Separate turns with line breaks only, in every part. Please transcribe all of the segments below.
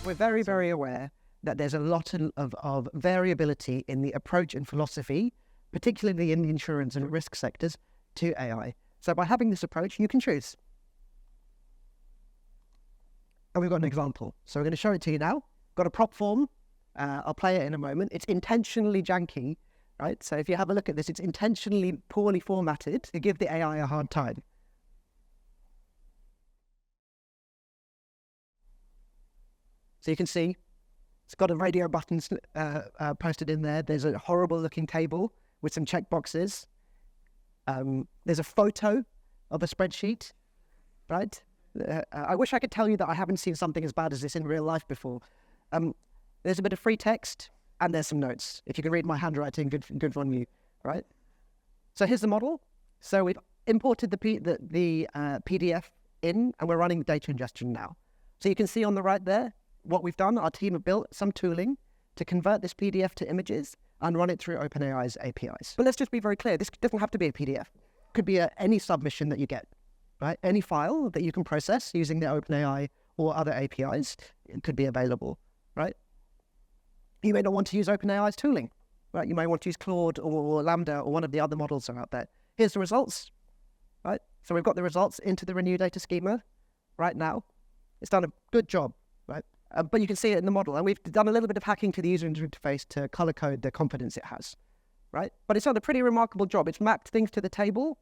We're very, very aware that there's a lot of variability in the approach and philosophy, particularly in the insurance and risk sectors, to AI. So by having this approach, you can choose. And we've got an example. So we're going to show it to you now. Got a prop form. I'll play it in a moment. It's intentionally janky, right? So if you have a look at this, it's intentionally poorly formatted to give the AI a hard time. So you can see it's got a radio button posted in there. There's a horrible looking table with some checkboxes. There's a photo of a spreadsheet, right? I wish I could tell you that I haven't seen something as bad as this in real life before. There's a bit of free text and there's some notes. If you can read my handwriting, good on you, right? So here's the model. So we've imported the PDF in and we're running data ingestion now. So you can see on the right there, what we've done, our team have built some tooling to convert this PDF to images and run it through OpenAI's APIs. But let's just be very clear, this doesn't have to be a PDF. It could be any submission that you get, right? Any file that you can process using the OpenAI or other APIs, it could be available, right? You may not want to use OpenAI's tooling, right? You may want to use Claude or Lambda or one of the other models that are out there. Here's the results, right? So we've got the results into the Renew data schema right now. It's done a good job, right? But you can see it in the model. And we've done a little bit of hacking to the user interface to color code the confidence it has, right? But it's done a pretty remarkable job. It's mapped things to the table,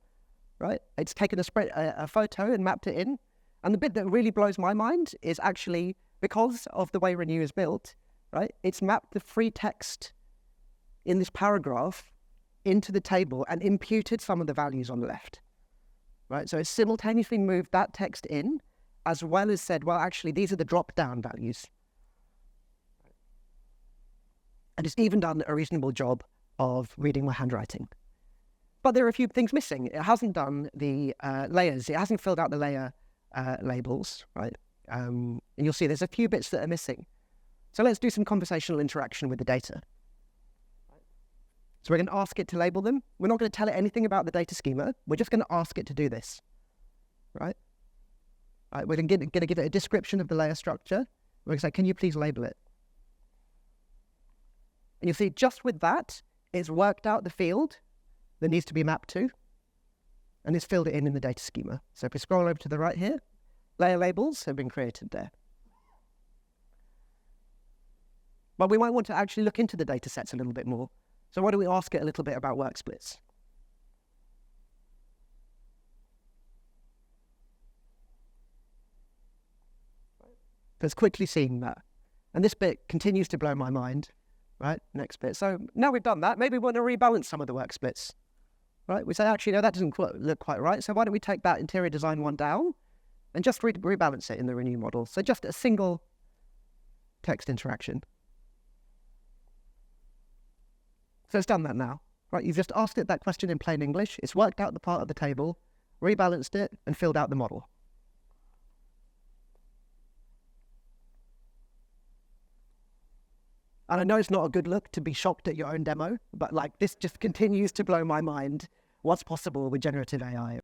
right? It's taken a photo and mapped it in. And the bit that really blows my mind is actually because of the way Renew is built, right? It's mapped the free text in this paragraph into the table and imputed some of the values on the left, right? So it's simultaneously moved that text in as well as said, well, actually, these are the drop-down values. And it's even done a reasonable job of reading my handwriting. But there are a few things missing. It hasn't done the layers. It hasn't filled out the layer labels, right? And you'll see there's a few bits that are missing. So let's do some conversational interaction with the data. So we're going to ask it to label them. We're not going to tell it anything about the data schema. We're just going to ask it to do this, right? We're going to give it a description of the layer structure. We're going to say, can you please label it? And you'll see just with that, it's worked out the field that needs to be mapped to, and it's filled it in the data schema. So if we scroll over to the right here, layer labels have been created there. But we might want to actually look into the data sets a little bit more. So why don't we ask it a little bit about work splits? So it's quickly seeing that. And this bit continues to blow my mind, right? Next bit. So now we've done that, maybe we want to rebalance some of the work splits, right? We say, actually, no, that doesn't look quite right. So why don't we take that interior design one down and just rebalance it in the Renew model? So just a single text interaction. So it's done that now, right? You've just asked it that question in plain English. It's worked out the part of the table, rebalanced it, and filled out the model. And I know it's not a good look to be shocked at your own demo, but like this just continues to blow my mind what's possible with generative AI.